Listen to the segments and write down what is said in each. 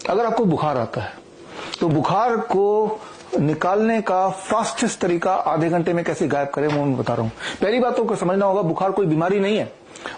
अगर आपको बुखार आता है तो बुखार को निकालने का फास्टेस्ट तरीका आधे घंटे में कैसे गायब करें वो मैं बता रहा हूं। पहली बात तो समझना होगा, बुखार कोई बीमारी नहीं है,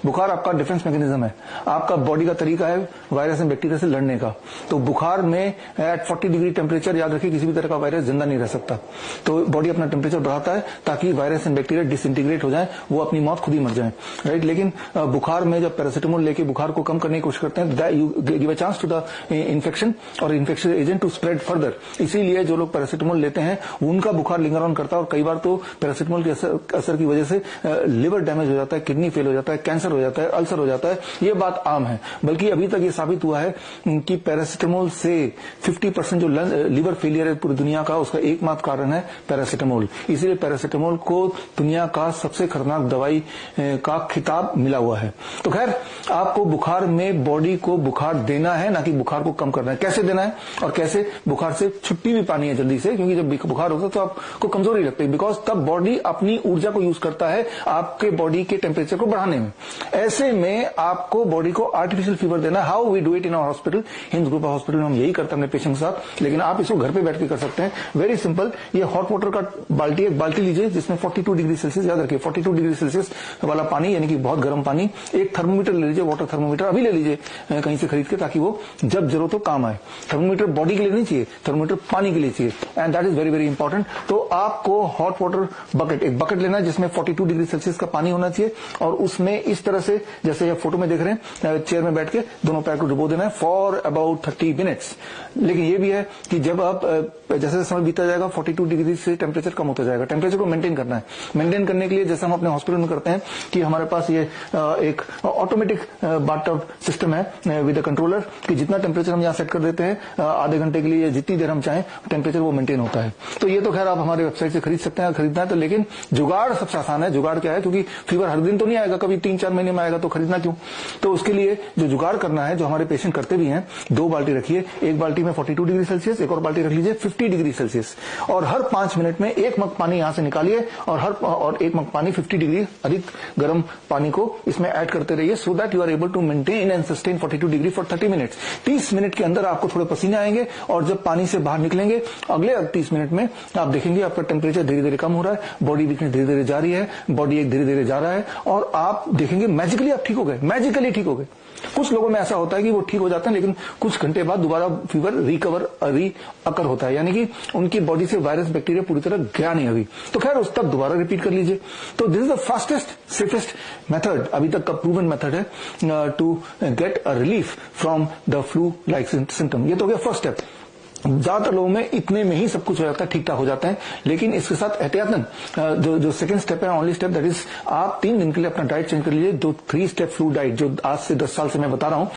बुखार आपका डिफेंस मैकेनिज्म है, आपका बॉडी का तरीका है वायरस एंड बैक्टीरिया से लड़ने का। तो बुखार में एट 40 डिग्री टेम्परेचर, याद रखिए किसी भी तरह का वायरस जिंदा नहीं रह सकता, तो बॉडी अपना टेम्परेचर बढ़ाता है ताकि वायरस एंड बैक्टीरिया डिसइंटीग्रेट हो जाए, वो अपनी मौत खुद ही मर जाए, राइट। लेकिन बुखार में जब पैरासिटामोल लेके बुखार को कम करने की कोशिश करते हैं, you give a chance to the infection और infection agent to spread further. इसीलिए जो लोग पैरासिटामोल लेते हैं उनका बुखार लिंगर ऑन करता है, और कई बार तो पैरासिटामोल के असर की वजह से लिवर डैमेज हो जाता है, किडनी फेल हो जाता है, कैंसर हो जाता है, अल्सर हो जाता है। ये बात आम है, बल्कि अभी तक ये साबित हुआ है कि पैरासिटामोल से 50% जो लिवर फेलियर है पूरी दुनिया का, उसका एकमात्र कारण है पैरासिटामोल। इसीलिए पैरासिटामोल को दुनिया का सबसे खतरनाक दवाई का खिताब मिला हुआ है। तो खैर, आपको बुखार में बॉडी को बुखार देना है, ना कि बुखार को कम करना है। कैसे देना है और कैसे बुखार से छुट्टी भी पानी है जल्दी से, क्योंकि जब बुखार होता है तो आपको कमजोरी लगती है, बिकॉज तब बॉडी अपनी ऊर्जा को यूज करता है आपके बॉडी के टेम्परेचर को बढ़ाने में। ऐसे में आपको बॉडी को आर्टिफिशियल फीवर देना है। How we do it in our hospital, Hind group hospital में हम यही करते हैं अपने पेशेंट के साथ, लेकिन आप इसको घर पे बैठ के कर सकते हैं। वेरी सिंपल, ये हॉट वाटर का बाल्टी, एक बाल्टी लीजिए जिसमें 42 डिग्री सेल्सियस, याद रखिए 42 डिग्री सेल्सियस वाला पानी, यानी कि बहुत गर्म पानी। एक थर्मोमीटर ले लीजिए, वाटर थर्मोमीटर अभी ले लीजिए कहीं से खरीद के, ताकि वो जब जरूरत हो काम आए। थर्मोमीटर बॉडी के लिए नहीं चाहिए, थर्मोमीटर पानी के लिए चाहिए, and that is very very important. तो आपको हॉट वाटर बकेट, एक बकेट लेना है जिसमें 42 डिग्री सेल्सियस का पानी होना चाहिए, और उसमें इस तरह से जैसे आप फोटो में देख रहे हैं, चेयर में बैठ के दोनों पैर को डुबो देना है फॉर अबाउट 30 मिनट्स। लेकिन ये भी है कि जब आप जैसे समय बीता जाएगा 42 डिग्री से टेम्परेचर कम होता जाएगा। टेम्परेचर को मेंटेन करना है। मेंटेन करने के लिए जैसे हम अपने हॉस्पिटल में करते हैं कि हमारे पास ये एक ऑटोमेटिक बाथटब सिस्टम है विद अ कंट्रोलर, कि जितना टेम्परेचर हम यहाँ सेट कर देते हैं आधे घंटे के लिए, जितनी देर हम चाहें टेम्परेचर वो मेंटेन होता है। तो ये तो खैर आप हमारे वेबसाइट से खरीद सकते हैं, खरीदना है तो। लेकिन जुगाड़ सबसे आसान है। जुगाड़ क्या है, क्योंकि फीवर हर दिन तो नहीं आएगा, कभी 3-4 महीने में आएगा, तो खरीदना क्यों। तो उसके लिए जो जुगाड़ करना है, जो हमारे पेशेंट करते भी हैं, 2 बाल्टी रखिए, एक बाल्टी में 42 डिग्री सेल्सियस, एक और बाल्टी रख लीजिए 50 डिग्री सेल्सियस, और हर 5 मिनट में 1 मग पानी यहां से निकालिए, और 1 मग पानी 50 डिग्री अधिक गर्म पानी को इसमें ऐड करते रहिए, so that you are able to maintain and sustain 42 degree for 30 minutes. 30 minute के अंदर आपको थोड़े पसीने आएंगे, और जब पानी से बाहर निकलेंगे अगले 30 मिनट में आप देखेंगे आपका टेम्परेचर धीरे धीरे कम हो रहा है, बॉडी वीकनेस धीरे धीरे जा रही है, बॉडी एक धीरे धीरे जा रहा है, और आप देखेंगे मैजिकली आप ठीक हो गए, मैजिकली ठीक हो गए। कुछ लोगों में ऐसा होता है कि वो ठीक हो जाते हैं, लेकिन कुछ घंटे बाद दोबारा फीवर रीअकर होता है, यानी कि उनकी बॉडी से वायरस बैक्टीरिया पूरी तरह गया नहीं अभी। तो खैर उस तक दोबारा रिपीट कर लीजिए। तो this is the fastest safest method, अभी तक का प्रूवन मेथड है to get a relief from the flu like symptom. ये तो हो गया फर्स्ट स्टेप। ज्यादातर लोगों में इतने में ही सब कुछ हो जाता है, ठीक ठाक हो जाता है। लेकिन इसके साथ एहतियातन जो सेकंड स्टेप है, ओनली स्टेप, दैट इज आप 3 दिन के लिए अपना डाइट चेंज कर लीजिए। जो 3 स्टेप फ्लू डाइट जो आज से 10 साल से मैं बता रहा हूं,